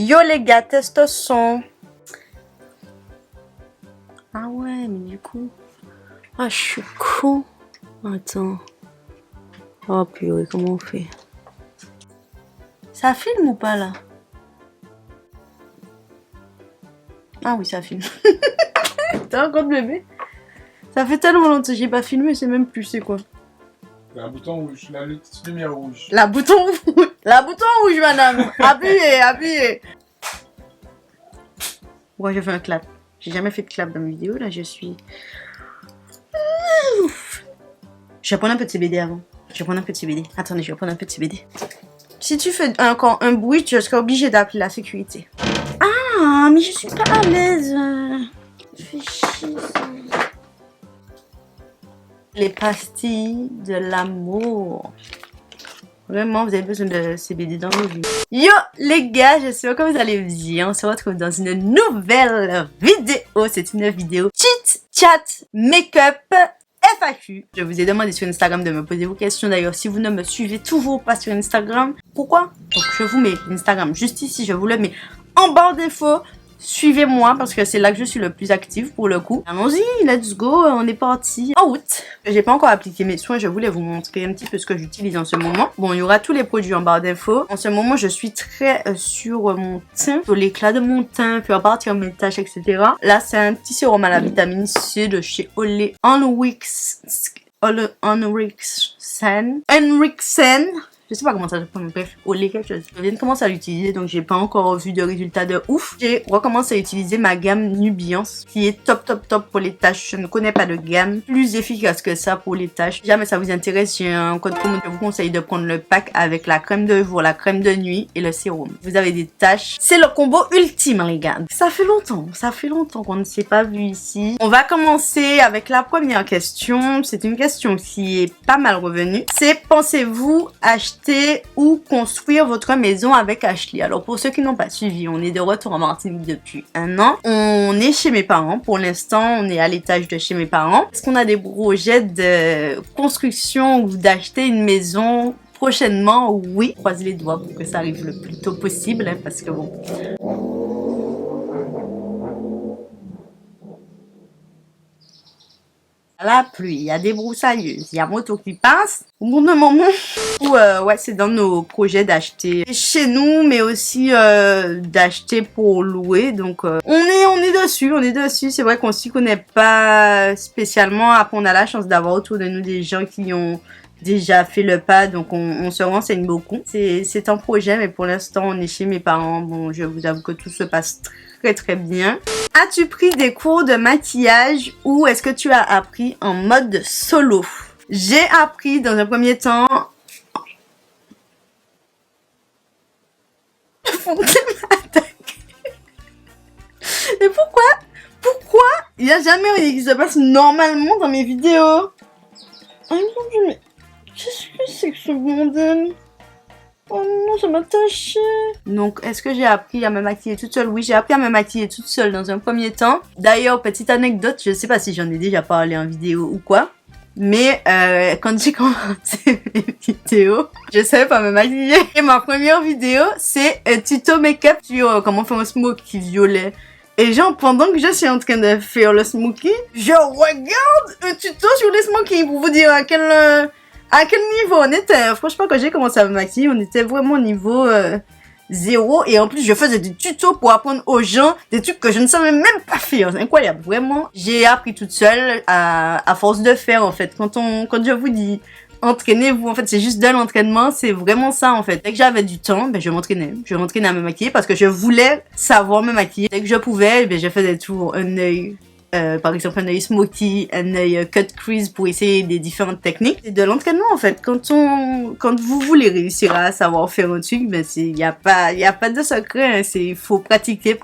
Yo les gars, test son. Ah ouais, mais du coup... Ah, je suis con. Attends. Oh purée, comment on fait? Ça filme ou pas là? Ah oui, ça filme. T'as encore de bébé? Ça fait tellement longtemps que j'ai pas filmé, je sais même plus c'est quoi. La bouton rouge, la petite lumière rouge. La bouton rouge. La bouton rouge, madame. Appuyez, appuyez. Ouais, je fais un clap. J'ai jamais fait de clap dans mes vidéos, là je suis... Je vais prendre un peu de CBD avant. Je vais prendre un peu de CBD. Attendez, je vais prendre un peu de CBD. Si tu fais encore un bruit, je serai obligée d'appeler la sécurité. Ah, mais je suis pas à l'aise. Fais chier ça. Les pastilles de l'amour. Vraiment, vous avez besoin de CBD dans vos vies. Yo les gars, j'espère que vous allez bien. On se retrouve dans une nouvelle vidéo. C'est une vidéo chit chat make-up FAQ. Je vous ai demandé sur Instagram de me poser vos questions. D'ailleurs, si vous ne me suivez toujours pas sur Instagram, pourquoi? Donc je vous mets l'Instagram juste ici. Je vous le mets en barre d'infos. Suivez-moi parce que c'est là que je suis le plus active pour le coup. Allons-y, let's go, on est parti. En août, j'ai pas encore appliqué mes soins, je voulais vous montrer un petit peu ce que j'utilise en ce moment. Bon, il y aura tous les produits en barre d'infos. En ce moment, je suis très sur mon teint, sur l'éclat de mon teint, puis à partir de mes taches, etc. Là, c'est un petit sérum à la vitamine C de chez Olé Henriksen. Je sais pas comment ça se prononce, bref, Olé quelque chose. Je viens de commencer à l'utiliser, donc j'ai pas encore vu de résultats de ouf. J'ai recommencé à utiliser ma gamme Nubiance, qui est top pour les tâches. Je ne connais pas de gamme plus efficace que ça pour les tâches. Si jamais ça vous intéresse, j'ai un code promo. Je vous conseille de prendre le pack avec la crème de jour, la crème de nuit et le sérum. Vous avez des tâches. C'est le combo ultime, les gars. Ça fait longtemps qu'on ne s'est pas vu ici. On va commencer avec la première question. C'est une question qui est pas mal revenue. C'est, pensez-vous acheter ou construire votre maison avec Ashley? Alors pour ceux qui n'ont pas suivi, on est de retour en Martinique depuis un an. On est chez mes parents. Pour l'instant, on est à l'étage de chez mes parents. Est-ce qu'on a des projets de construction ou d'acheter une maison prochainement? Oui. Croise les doigts pour que ça arrive le plus tôt possible, hein, parce que bon... La pluie, il y a des broussailleuses, il y a moto qui passe. Au bout d'un moment où, ouais, c'est dans nos projets d'acheter chez nous, mais aussi d'acheter pour louer. Donc, on est dessus. C'est vrai qu'on s'y connaît pas spécialement. Après, on a la chance d'avoir autour de nous des gens qui ont déjà fait le pas, donc on se renseigne beaucoup. C'est un projet, mais pour l'instant, on est chez mes parents. Bon, je vous avoue que tout se passe très bien. As-tu pris des cours de maquillage ou est-ce que tu as appris en mode solo? J'ai appris dans un premier temps... Et pourquoi il n'y a jamais rien qui se passe normalement dans mes vidéos? Oh mon Dieu, mais qu'est-ce que c'est que ce bordel? Oh non, ça m'a taché. Donc, est-ce que j'ai appris à me maquiller toute seule? Oui, j'ai appris à me maquiller toute seule dans un premier temps. D'ailleurs, petite anecdote, je sais pas si j'en ai déjà parlé en vidéo ou quoi. Mais quand j'ai commencé mes vidéos, je savais pas me maquiller. Et ma première vidéo, c'est un tuto make-up sur comment faire un smokey violet. Et genre, pendant que je suis en train de faire le smokey, je regarde un tuto sur les smokies pour vous dire à quel niveau on était. Franchement, quand j'ai commencé à me maquiller, on était vraiment au niveau 0. Et en plus, je faisais des tutos pour apprendre aux gens des trucs que je ne savais même pas faire. C'est incroyable, vraiment. J'ai appris toute seule à force de faire, en fait. Quand je vous dis entraînez-vous, en fait, c'est juste de l'entraînement. C'est vraiment ça, en fait. Dès que j'avais du temps, ben, je m'entraînais. Je m'entraînais à me maquiller parce que je voulais savoir me maquiller. Dès que je pouvais, ben, je faisais toujours un œil. Par exemple un œil smoky, un œil cut crease pour essayer des différentes techniques. C'est de l'entraînement en fait. Quand vous voulez réussir à savoir faire un truc, ben y a pas de secret. Hein. Il faut pratiquer.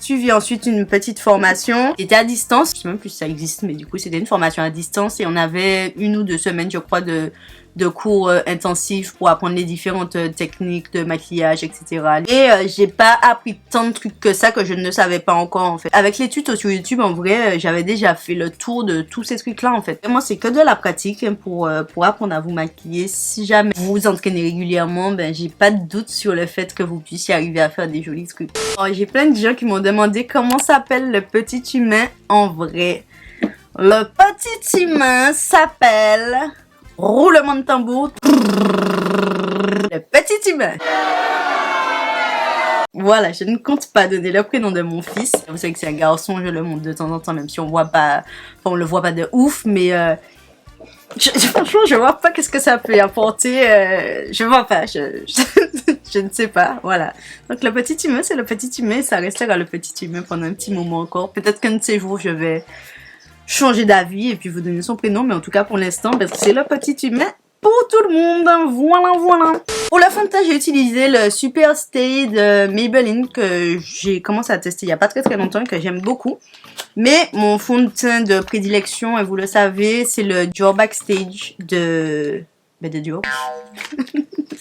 Suivi ensuite une petite formation qui était à distance. Je sais même plus si ça existe, mais du coup c'était une formation à distance et on avait 1 ou 2 semaines je crois de de cours intensifs pour apprendre les différentes techniques de maquillage, etc. Et j'ai pas appris tant de trucs que ça que je ne savais pas encore en fait. Avec les tutos sur YouTube, en vrai, j'avais déjà fait le tour de tous ces trucs-là en fait. Moi, c'est que de la pratique hein, pour apprendre à vous maquiller. Si jamais vous vous entraînez régulièrement, ben j'ai pas de doute sur le fait que vous puissiez arriver à faire des jolis trucs. J'ai plein de gens qui m'ont demandé comment s'appelle le petit humain en vrai. Le petit humain s'appelle... Roulement de tambour. Le petit humain. Voilà, je ne compte pas donner le prénom de mon fils. Vous savez que c'est un garçon, je le montre de temps en temps, même si on voit pas, enfin, on le voit pas de ouf, mais franchement, je vois pas qu'est-ce que ça peut apporter. Je vois pas, je ne sais pas, voilà. Donc le petit humain, c'est le petit humain, ça restera le petit humain pendant un petit moment encore. Peut-être qu'un de ces jours, je vais changer d'avis et puis vous donner son prénom, mais en tout cas pour l'instant, ben, c'est le petit humain pour tout le monde. Voilà, voilà. Pour le fond de teint, j'ai utilisé le Super Stay de Maybelline que j'ai commencé à tester il n'y a pas très longtemps et que j'aime beaucoup. Mais mon fond de teint de prédilection, et vous le savez, c'est le Dior Backstage de Dior.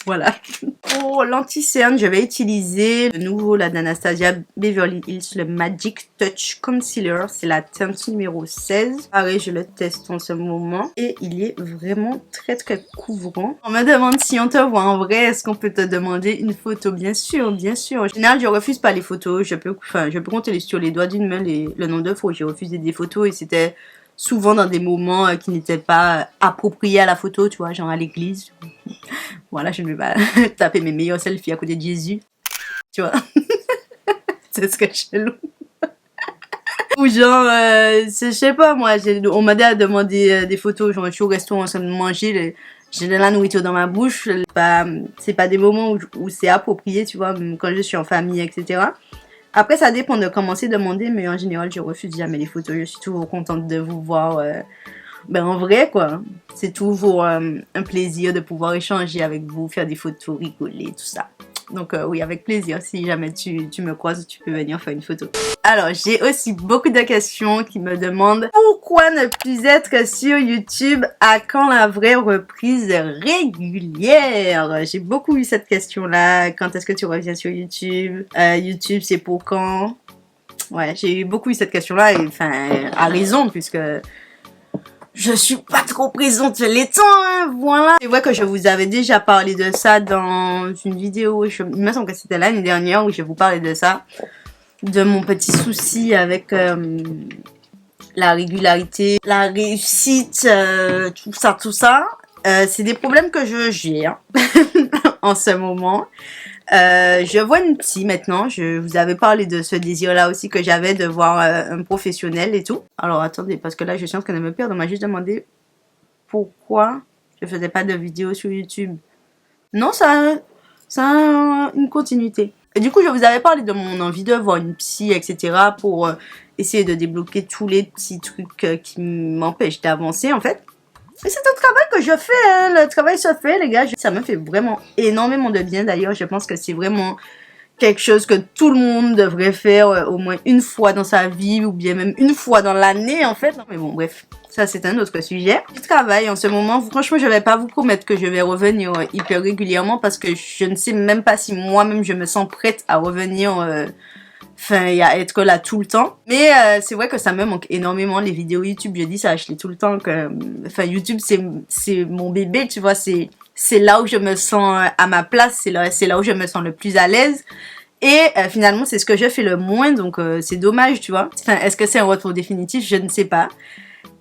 Voilà. Pour l'anti-cerne, je vais utiliser de nouveau la d'Anastasia Beverly Hills, le Magic Touch Concealer. C'est la teinte numéro 16. Pareil, je le teste en ce moment. Et il est vraiment très couvrant. On me demande si on te voit en vrai, est-ce qu'on peut te demander une photo? Bien sûr, bien sûr. En général, je refuse pas les photos. Je peux compter sur les doigts d'une main le nombre de fois où j'ai refusé des photos et c'était souvent dans des moments qui n'étaient pas appropriés à la photo, tu vois, genre à l'église. Voilà, je ne vais pas taper mes meilleurs selfies à côté de Jésus, tu vois. C'est ce que je loue. Ou genre, je sais pas moi, on m'a demandé des photos, genre je suis au restaurant en train de manger, j'ai de la nourriture dans ma bouche, c'est pas des moments où c'est approprié, tu vois, même quand je suis en famille, etc. Après, ça dépend de comment c'est demandé, mais en général, je refuse jamais les photos. Je suis toujours contente de vous voir ben, en vrai, quoi. C'est toujours un plaisir de pouvoir échanger avec vous, faire des photos, rigoler, tout ça. Donc oui, avec plaisir. Si jamais tu me croises, tu peux venir faire une photo. Alors, j'ai aussi beaucoup de questions qui me demandent pourquoi ne plus être sur YouTube, à quand la vraie reprise régulière? J'ai beaucoup eu cette question-là. Quand est-ce que tu reviens sur YouTube? YouTube, c'est pour quand? Ouais, j'ai beaucoup eu cette question-là et enfin, à raison, puisque je suis pas trop présente les temps, hein, voilà. C'est vrai que je vous avais déjà parlé de ça dans une vidéo, il me semble que c'était l'année dernière où je vous parlais de ça, de mon petit souci avec la régularité, la réussite, tout ça. C'est des problèmes que je gère en ce moment. Je vois une psy maintenant, je vous avais parlé de ce désir-là aussi que j'avais de voir un professionnel et tout. Alors attendez, parce que là je suis en train de me perdre, on m'a juste demandé pourquoi je faisais pas de vidéos sur YouTube. Non, ça a une continuité. Et du coup, je vous avais parlé de mon envie de voir une psy, etc. pour essayer de débloquer tous les petits trucs qui m'empêchent d'avancer en fait. Et c'est un travail que je fais, hein. Le travail se fait, les gars. Ça me fait vraiment énormément de bien. D'ailleurs, je pense que c'est vraiment quelque chose que tout le monde devrait faire au moins une fois dans sa vie ou bien même une fois dans l'année, en fait. Mais bon, bref, ça c'est un autre sujet. Je travaille en ce moment. Franchement, je vais pas vous promettre que je vais revenir hyper régulièrement parce que je ne sais même pas si moi-même je me sens prête à revenir... Enfin, il y a être là tout le temps. Mais c'est vrai que ça me manque énormément les vidéos YouTube. Je dis ça, je l'ai tout le temps. Enfin, YouTube, c'est mon bébé, tu vois. C'est là où je me sens à ma place. C'est là où je me sens le plus à l'aise. Et finalement, c'est ce que je fais le moins. Donc, c'est dommage, tu vois. Enfin, est-ce que c'est un retour définitif? Je ne sais pas.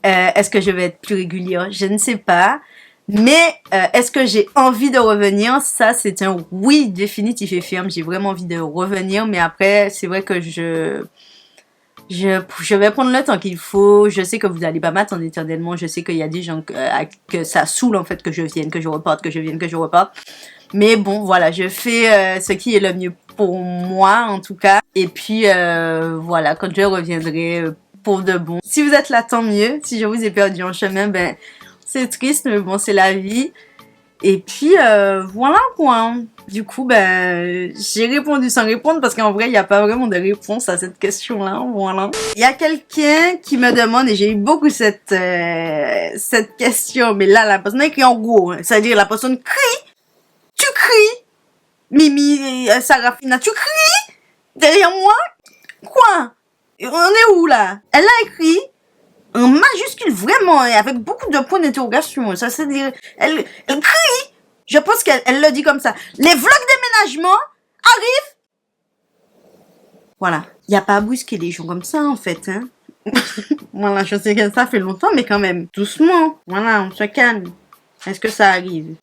Est-ce que je vais être plus régulière? Je ne sais pas. Mais est-ce que j'ai envie de revenir? Ça, c'est un oui définitif et ferme. J'ai vraiment envie de revenir. Mais après, c'est vrai que je vais prendre le temps qu'il faut. Je sais que vous n'allez pas m'attendre éternellement. Je sais qu'il y a des gens que ça saoule en fait que je vienne, que je reparte, que je vienne, que je reparte. Mais bon, voilà, je fais ce qui est le mieux pour moi en tout cas. Et puis voilà, quand je reviendrai pour de bon. Si vous êtes là, tant mieux. Si je vous ai perdu en chemin, ben... c'est triste, mais bon, c'est la vie. Et puis, voilà quoi. Du coup, ben, j'ai répondu sans répondre parce qu'en vrai, il n'y a pas vraiment de réponse à cette question-là. Voilà. Il y a quelqu'un qui me demande, et j'ai eu beaucoup cette question, mais là, la personne écrit en gros. Hein. C'est-à-dire, la personne crie. Tu cries. Mimi, Sarafina, tu cries derrière moi. Quoi? On est où là? Elle a écrit en majuscule vraiment, avec beaucoup de points d'interrogation. Ça, c'est-à-dire, elle crie. Je pense qu'elle le dit comme ça. Les vlogs déménagement arrivent. Voilà. Il n'y a pas à brusquer les gens comme ça, en fait. Hein. Voilà, je sais que ça fait longtemps, mais quand même. Doucement. Voilà, on se calme. Est-ce que ça arrive?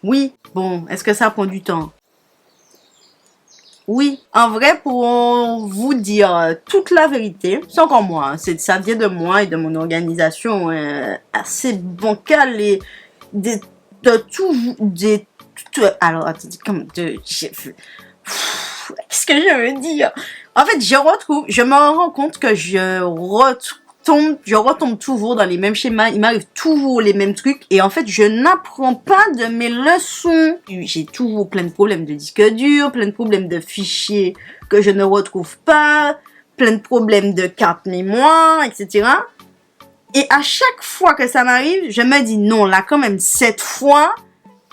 Oui. Bon, est-ce que ça prend du temps? Oui. En vrai, pour vous dire toute la vérité, c'est encore moi. Hein. Ça vient de moi et de mon organisation assez bancale et alors, attendez, qu'est-ce que je veux dire? En fait, je me rends compte que je retombe toujours dans les mêmes schémas, il m'arrive toujours les mêmes trucs, et en fait, je n'apprends pas de mes leçons. J'ai toujours plein de problèmes de disque dur, plein de problèmes de fichiers que je ne retrouve pas, plein de problèmes de carte mémoire, etc. Et à chaque fois que ça m'arrive, je me dis non, là quand même, cette fois,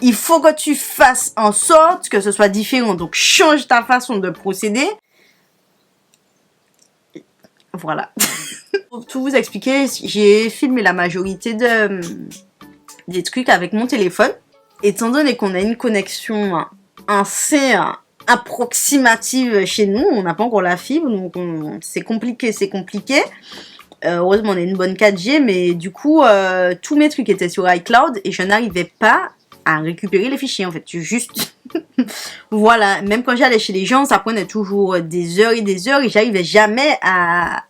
il faut que tu fasses en sorte que ce soit différent. Donc, change ta façon de procéder. Voilà. Pour tout vous expliquer, j'ai filmé la majorité des trucs avec mon téléphone. Étant donné qu'on a une connexion assez approximative chez nous, on n'a pas encore la fibre, donc c'est compliqué. Heureusement, on a une bonne 4G, mais du coup, tous mes trucs étaient sur iCloud et je n'arrivais pas à récupérer les fichiers, en fait. Juste... voilà. Même quand j'allais chez les gens, ça prenait toujours des heures et j'arrivais jamais à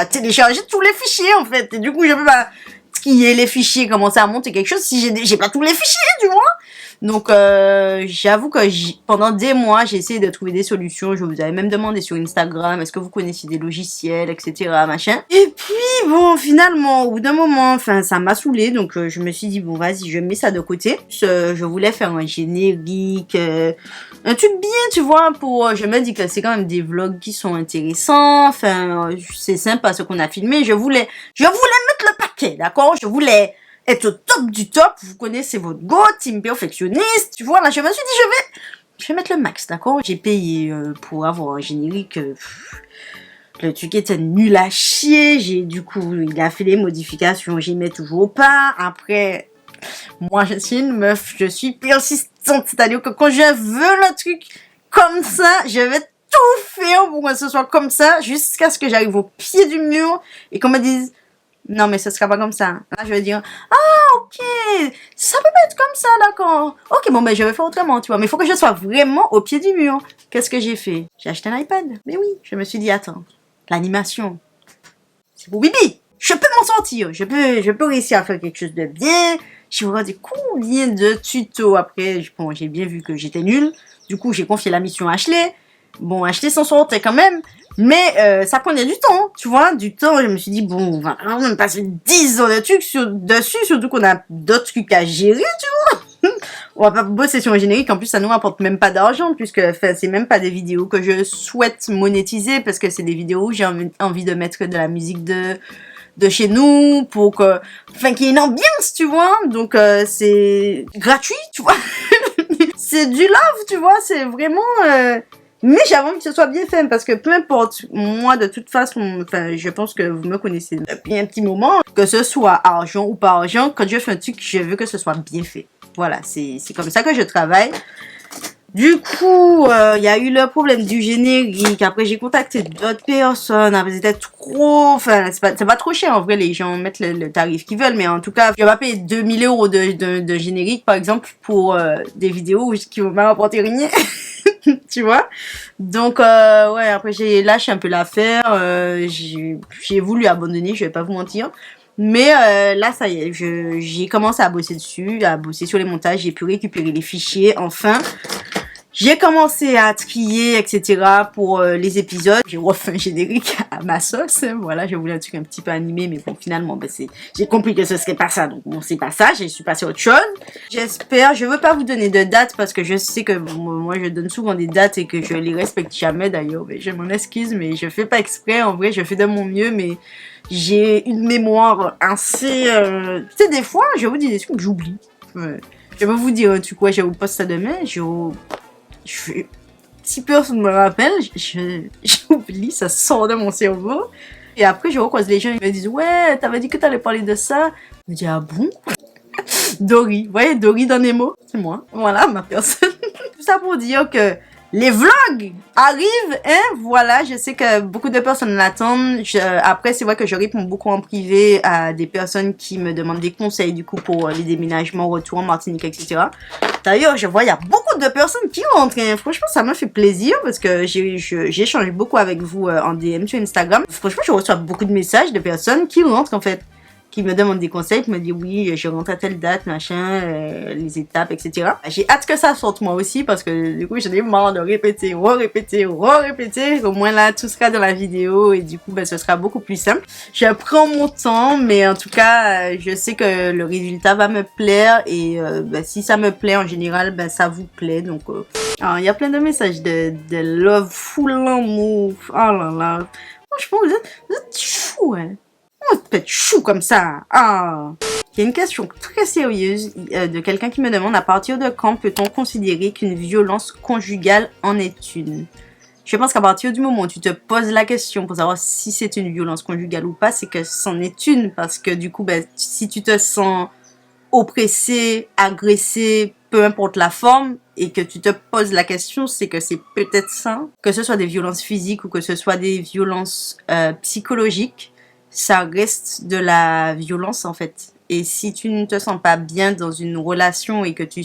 télécharger tous les fichiers, en fait. Et du coup, je peux pas trier les fichiers, commencer à monter quelque chose si j'ai pas tous les fichiers, tu vois. Donc, j'avoue que pendant des mois, j'ai essayé de trouver des solutions. Je vous avais même demandé sur Instagram, est-ce que vous connaissez des logiciels, etc., machin. Et puis, bon, finalement, au bout d'un moment, enfin, ça m'a saoulé. Donc, je me suis dit, bon, vas-y, je mets ça de côté. Je voulais faire un générique, un truc bien, tu vois, je me dis que c'est quand même des vlogs qui sont intéressants. Enfin, c'est sympa ce qu'on a filmé. Je voulais mettre le paquet, d'accord? Je voulais être au top du top, vous connaissez votre go, team perfectionniste, tu vois, là, je me suis dit, je vais mettre le max, d'accord? J'ai payé pour avoir un générique, le truc était nul à chier, du coup, il a fait les modifications, j'y mets toujours pas, après, moi, je suis une meuf, je suis persistante, c'est-à-dire que quand je veux le truc comme ça, je vais tout faire pour que ce soit comme ça, jusqu'à ce que j'arrive au pied du mur, et qu'on me dise, non, mais ce sera pas comme ça. Là, je vais dire, ah, ok, ça peut pas être comme ça, d'accord. Ok, bon, ben, je vais faire autrement, tu vois. Mais il faut que je sois vraiment au pied du mur. Qu'est-ce que j'ai fait? J'ai acheté un iPad. Mais oui, je me suis dit, attends, l'animation, c'est pour Bibi. Je peux m'en sortir. Je peux réussir à faire quelque chose de bien. J'ai regardé combien de tutos après. Bon, j'ai bien vu que j'étais nulle. Du coup, j'ai confié la mission à Ashley. Bon, Ashley s'en sortait quand même. Mais ça prenait du temps, tu vois, du temps. Je me suis dit, bon, on va même passer 10 ans de trucs dessus, surtout qu'on a d'autres trucs à gérer, tu vois. On va pas bosser sur un générique, en plus ça nous rapporte même pas d'argent, puisque c'est même pas des vidéos que je souhaite monétiser, parce que c'est des vidéos où j'ai envie de mettre de la musique de chez nous, pour que, enfin, qu'il y ait une ambiance, tu vois. Donc c'est gratuit, tu vois. C'est du love, tu vois, c'est vraiment... Mais j'avais envie que ce soit bien fait, parce que peu importe, moi de toute façon, enfin je pense que vous me connaissez depuis un petit moment, que ce soit argent ou pas argent, quand je fais un truc, je veux que ce soit bien fait. Voilà, c'est comme ça que je travaille. Du coup, il y a eu le problème du générique, après j'ai contacté d'autres personnes, après c'était trop, enfin c'est pas trop cher en vrai, les gens mettent le tarif qu'ils veulent, mais en tout cas, je vais pas payer 2000 € de générique par exemple pour des vidéos qui vont pas rapporter rien. Tu vois, donc ouais, après j'ai lâché un peu l'affaire, j'ai voulu abandonner, je vais pas vous mentir, mais là ça y est, j'ai commencé à bosser dessus, à bosser sur les montages, j'ai pu récupérer les fichiers, enfin J'ai commencé à trier, etc. pour les épisodes. J'ai refait un générique à ma sauce. Voilà, je voulais un truc un petit peu animé, mais bon, finalement, ben, j'ai compris que ce serait pas ça. Donc, bon, c'est pas ça. Je suis passée à autre chose. J'espère, je veux pas vous donner de date parce que je sais que moi, je donne souvent des dates et que je les respecte jamais d'ailleurs. Mais je m'en excuse, mais je fais pas exprès. En vrai, je fais de mon mieux, mais j'ai une mémoire assez... Tu sais, des fois, je vous dis des trucs que j'oublie. Je vais vous dire, tu quoi, je vous poste ça demain. Si personne me rappelle, j'oublie, ça sort de mon cerveau. Et après, je recroise les gens, ils me disent, ouais, t'avais dit que t'allais parler de ça. Je me dis, ah bon? Dory, vous voyez, Dory dans Nemo, c'est moi. Voilà, ma personne. Tout ça pour dire que les vlogs arrivent, hein, voilà, je sais que beaucoup de personnes l'attendent. Après, c'est vrai que je réponds beaucoup en privé à des personnes qui me demandent des conseils, du coup, pour les déménagements, retour en Martinique, etc. D'ailleurs, je vois, il y a beaucoup de personnes qui rentrent, hein. Franchement, ça me fait plaisir parce que j'échange beaucoup avec vous en DM sur Instagram. Franchement, je reçois beaucoup de messages de personnes qui rentrent, en fait, qui me demandent des conseils, qui me disent oui, je rentre à telle date, machin, les étapes, etc. J'ai hâte que ça sorte moi aussi parce que du coup j'en ai marre de répéter, répéter. Au moins là tout sera dans la vidéo et du coup ben, ce sera beaucoup plus simple. Je prends mon temps, mais en tout cas je sais que le résultat va me plaire et ben, si ça me plaît en général, ben, ça vous plaît. Donc alors il y a plein de messages de love, full amour, oh là là. Franchement vous êtes fous, hein. Oh, peut être chou comme ça. Ah. Il y a une question très sérieuse de quelqu'un qui me demande à partir de quand peut-on considérer qu'une violence conjugale en est une? Je pense qu'à partir du moment où tu te poses la question pour savoir si c'est une violence conjugale ou pas, c'est que c'en est une. Parce que du coup, ben, si tu te sens oppressé, agressé, peu importe la forme, et que tu te poses la question, c'est que c'est peut-être ça. Que ce soit des violences physiques ou que ce soit des violences psychologiques, ça reste de la violence en fait. Et si tu ne te sens pas bien dans une relation et que tu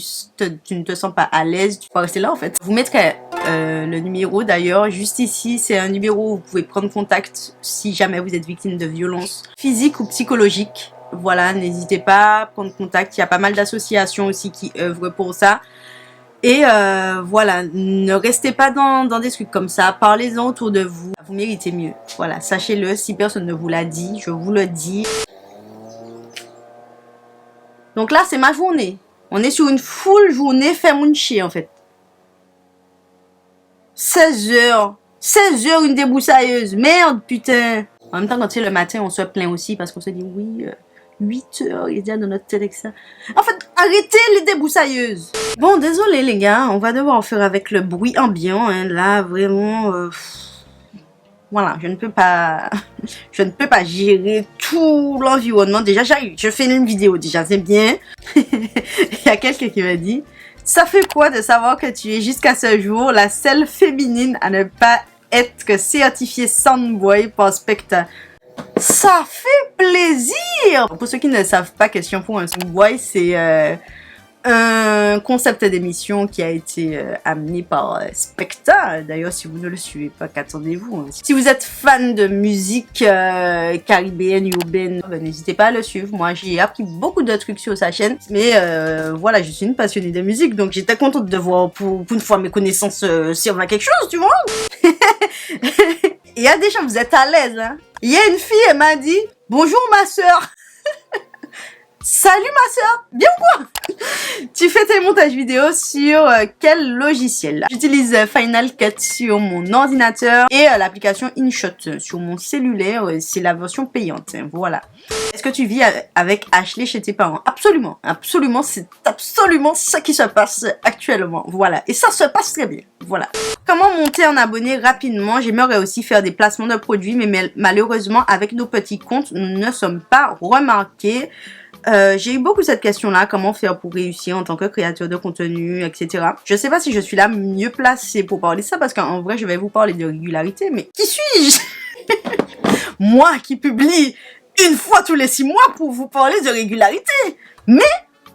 ne te sens pas à l'aise, tu peux rester là en fait. Vous mettrez le numéro d'ailleurs juste ici. C'est un numéro où vous pouvez prendre contact si jamais vous êtes victime de violences physiques ou psychologiques. Voilà, n'hésitez pas à prendre contact. Il y a pas mal d'associations aussi qui œuvrent pour ça. Et voilà, ne restez pas dans des trucs comme ça, parlez-en autour de vous, vous méritez mieux. Voilà, sachez-le, si personne ne vous l'a dit, je vous le dis. Donc là, c'est ma journée. On est sur une full journée Femunchi en fait. 16 heures. 16 heures, une débroussailleuse. Merde, putain. En même temps, quand c'est le matin, on se plaint aussi parce qu'on se dit oui... 8 heures, il y a déjà dans notre tête avec ça. En fait, arrêtez les débroussailleuses. Bon, désolé les gars, on va devoir faire avec le bruit ambiant. Hein. Là, vraiment... Voilà, je ne peux pas gérer tout l'environnement. Déjà, j'arrive, je fais une vidéo, déjà, c'est bien. Il y a quelqu'un qui m'a dit, ça fait quoi de savoir que tu es jusqu'à ce jour la seule féminine à ne pas être certifiée Soundboy par Specta? Ça fait plaisir! Pour ceux qui ne savent pas, question pour un Soundboy, c'est un concept d'émission qui a été amené par Specta. D'ailleurs, si vous ne le suivez pas, qu'attendez-vous, hein. Si vous êtes fan de musique caribéenne, urbaine, ben, n'hésitez pas à le suivre. Moi, j'ai appris beaucoup de trucs sur sa chaîne. Mais voilà, je suis une passionnée de musique, donc j'étais contente de voir pour une fois mes connaissances servent à quelque chose, tu vois. Il y a des gens, vous êtes à l'aise, hein. Il y a une fille, elle m'a dit « Bonjour ma soeur !» Salut ma soeur, bien ou quoi? Tu fais tes montages vidéo sur quel logiciel? J'utilise Final Cut sur mon ordinateur et l'application InShot sur mon cellulaire, c'est la version payante, voilà. Est-ce que tu vis avec Ashley chez tes parents? Absolument, absolument, c'est absolument ce qui se passe actuellement, voilà. Et ça se passe très bien, voilà. Comment monter un abonné rapidement? J'aimerais aussi faire des placements de produits, mais malheureusement, avec nos petits comptes, nous ne sommes pas remarqués. J'ai eu beaucoup cette question-là, comment faire pour réussir en tant que créateur de contenu, etc. Je sais pas si je suis la mieux placée pour parler de ça, parce qu'en vrai, je vais vous parler de régularité, mais qui suis-je? Moi qui publie une fois tous les 6 mois pour vous parler de régularité. Mais,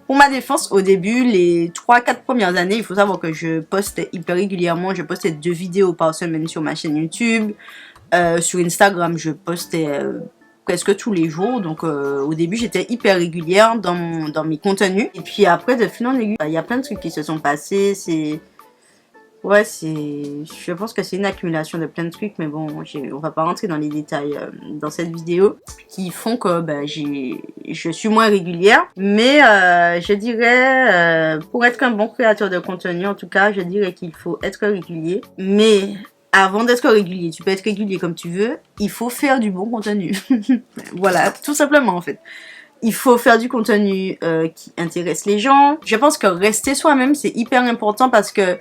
pour ma défense, au début, les 3-4 premières années, il faut savoir que je poste hyper régulièrement, je postais 2 vidéos par semaine sur ma chaîne YouTube. Sur Instagram, je postais... presque tous les jours, donc au début j'étais hyper régulière dans mes contenus et puis après de fil en aiguille il y a plein de trucs qui se sont passés, Ouais, je pense que c'est une accumulation de plein de trucs, mais bon, on va pas rentrer dans les détails dans cette vidéo, qui font que je suis moins régulière. Mais je dirais, pour être un bon créateur de contenu, en tout cas, je dirais qu'il faut être régulier. Mais avant d'être régulier, tu peux être régulier comme tu veux, il faut faire du bon contenu. Voilà, tout simplement en fait. Il faut faire du contenu qui intéresse les gens. Je pense que rester soi-même, c'est hyper important parce que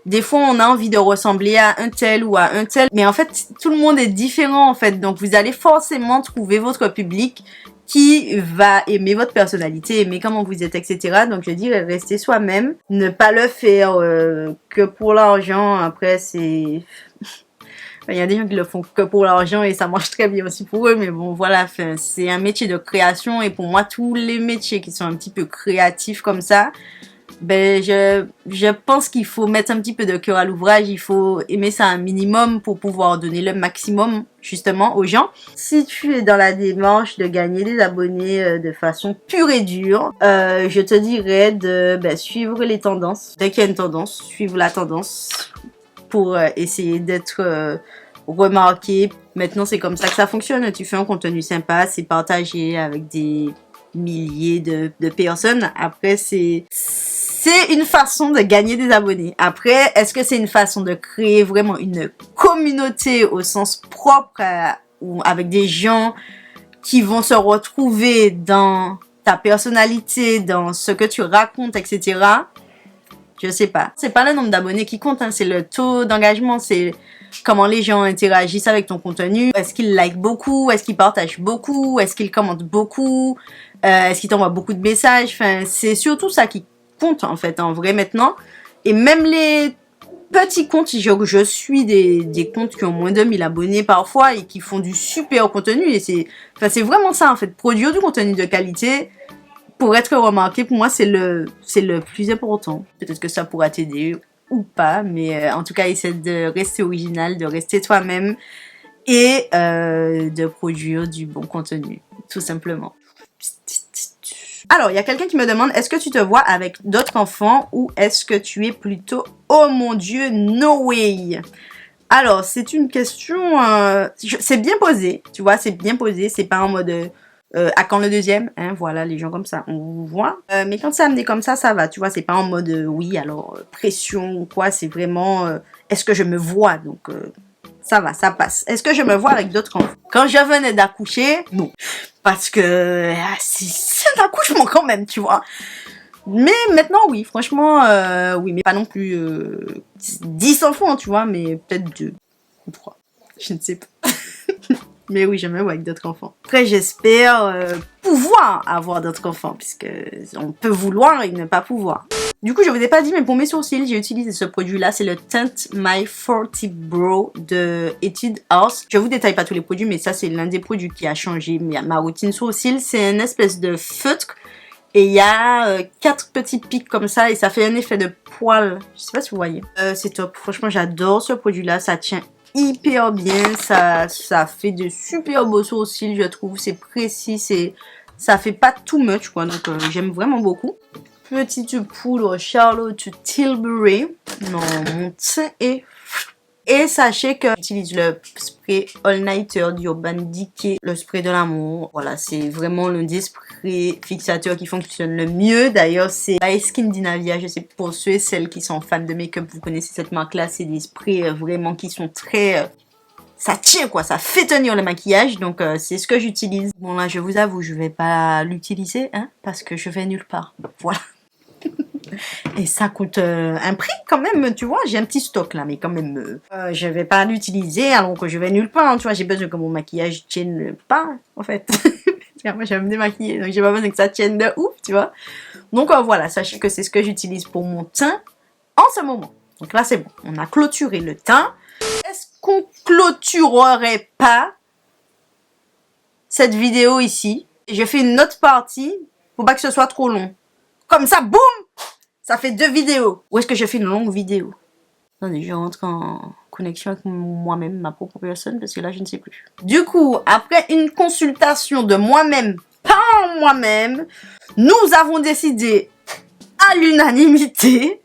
des fois, on a envie de ressembler à un tel ou à un tel. Mais en fait, tout le monde est différent, en fait. Donc, vous allez forcément trouver votre public qui va aimer votre personnalité, aimer comment vous êtes, etc. Donc, je dirais rester soi-même. Ne pas le faire que pour l'argent. Après, c'est... Il y a des gens qui le font que pour l'argent et ça marche très bien aussi pour eux. Mais bon, voilà, c'est un métier de création. Et pour moi, tous les métiers qui sont un petit peu créatifs comme ça, je pense qu'il faut mettre un petit peu de cœur à l'ouvrage, il faut aimer ça un minimum pour pouvoir donner le maximum justement aux gens. Si tu es dans la démarche de gagner des abonnés de façon pure et dure, je te dirais de suivre les tendances. Dès qu'il y a une tendance, suivre la tendance pour essayer d'être remarqué. Maintenant, c'est comme ça que ça fonctionne. Tu fais un contenu sympa, c'est partagé avec des milliers de personnes. Après, c'est une façon de gagner des abonnés. Après, est-ce que c'est une façon de créer vraiment une communauté au sens propre ou avec des gens qui vont se retrouver dans ta personnalité, dans ce que tu racontes, etc. Je sais pas. C'est pas le nombre d'abonnés qui compte, hein, c'est le taux d'engagement, c'est comment les gens interagissent avec ton contenu. Est-ce qu'ils like beaucoup? Est-ce qu'ils partagent beaucoup? Est-ce qu'ils commentent beaucoup? Est-ce qu'ils t'envoient beaucoup de messages? Enfin, c'est surtout ça qui compte en fait, en vrai maintenant. Et même les petits comptes, je suis des comptes qui ont moins de 1000 abonnés parfois et qui font du super contenu. Et c'est vraiment ça en fait, produire du contenu de qualité pour être remarqué, pour moi c'est le plus important. Peut-être que ça pourra t'aider ou pas, mais en tout cas essaie de rester original, de rester toi-même et de produire du bon contenu, tout simplement. Alors, il y a quelqu'un qui me demande, est-ce que tu te vois avec d'autres enfants ou est-ce que tu es plutôt, oh mon Dieu, no way? Alors, c'est une question, c'est bien posé, tu vois, c'est bien posé, c'est pas en mode, à quand le deuxième, hein, voilà, les gens comme ça, on vous voit. Mais quand c'est amené comme ça va, tu vois, c'est pas en mode, oui, alors, pression ou quoi, c'est vraiment, est-ce que je me vois, donc... ça va, ça passe. Est-ce que je me vois avec d'autres enfants? Quand je venais d'accoucher, non. Parce que c'est un accouchement quand même, tu vois. Mais maintenant, oui, franchement, oui, mais pas non plus 10 enfants, tu vois, mais peut-être 2 ou 3. Je ne sais pas. Mais oui, je me vois avec d'autres enfants. Après, j'espère pouvoir avoir d'autres enfants, puisque on peut vouloir et ne pas pouvoir. Du coup, je vous ai pas dit, mais pour mes sourcils, j'ai utilisé ce produit-là. C'est le Tint My 40 Brow de Etude House. Je vous détaille pas tous les produits, mais ça, c'est l'un des produits qui a changé ma routine sourcils. C'est une espèce de feutre. Et il y a 4 petits pics comme ça et ça fait un effet de poil. Je sais pas si vous voyez. C'est top. Franchement, j'adore ce produit-là. Ça tient hyper bien. Ça fait de super beaux sourcils, je trouve. C'est précis. Ça fait pas too much, quoi. Donc, j'aime vraiment beaucoup. Petite poudre Charlotte Tilbury. Non, mon teint est... Et sachez que j'utilise le spray All Nighter d'Urban Decay, le spray de l'amour. Voilà, c'est vraiment l'un des sprays fixateurs qui fonctionne le mieux. D'ailleurs, c'est by Skin Dinavia. Je sais pour ceux et celles qui sont fans de make-up, vous connaissez cette marque-là. C'est des sprays vraiment qui sont très... ça tient quoi, ça fait tenir le maquillage. Donc, c'est ce que j'utilise. Bon là, je vous avoue, je vais pas l'utiliser, hein, parce que je vais nulle part. Voilà. Et ça coûte un prix quand même, tu vois, j'ai un petit stock là, mais quand même, je vais pas l'utiliser alors que je vais nulle part, tu vois, j'ai besoin que mon maquillage tienne pas, en fait. Moi, je vais me démaquiller, donc j'ai pas besoin que ça tienne de ouf, tu vois. Donc voilà, sachez que c'est ce que j'utilise pour mon teint en ce moment. Donc là, c'est bon, on a clôturé le teint. Est-ce qu'on clôturerait pas cette vidéo ici? Je fais une autre partie pour pas que ce soit trop long. Comme ça, boum! Ça fait 2 vidéos. Ou est-ce que je fais une longue vidéo? Attendez, je rentre en connexion avec moi-même, ma propre personne, parce que là, je ne sais plus. Du coup, après une consultation de moi-même, par moi-même, nous avons décidé à l'unanimité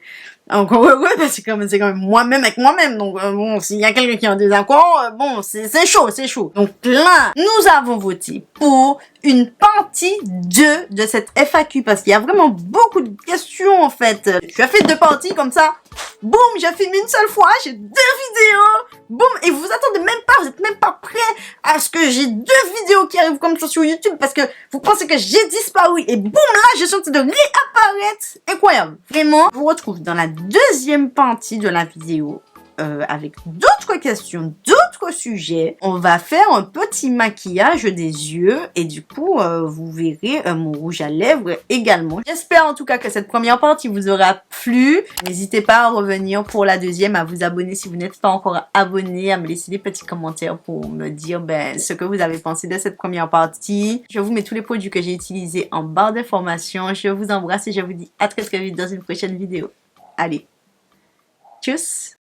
Donc, ouais, parce que c'est quand même moi-même avec moi-même. Donc, bon, s'il y a quelqu'un qui est en désaccord, bon, c'est chaud, c'est chaud. Donc là, nous avons voté pour une partie 2 de cette FAQ parce qu'il y a vraiment beaucoup de questions, en fait. Tu as fait 2 parties comme ça. Boum, j'ai filmé une seule fois, j'ai 2 vidéos. Boum, et vous attendez même pas, vous êtes même pas prêts à ce que j'ai 2 vidéos qui arrivent comme ça sur YouTube parce que vous pensez que j'ai disparu. Et boum, là, je suis en train de réapparaître. Incroyable. Vraiment, je vous retrouve dans la deuxième partie de la vidéo avec d'autres questions, d'autres sujets. On va faire un petit maquillage des yeux et du coup, vous verrez mon rouge à lèvres également. J'espère en tout cas que cette première partie vous aura plu. N'hésitez pas à revenir pour la deuxième, à vous abonner si vous n'êtes pas encore abonné, à me laisser des petits commentaires pour me dire ce que vous avez pensé de cette première partie. Je vous mets tous les produits que j'ai utilisés en barre d'informations. Je vous embrasse et je vous dis à très vite dans une prochaine vidéo. Allez, tchuss!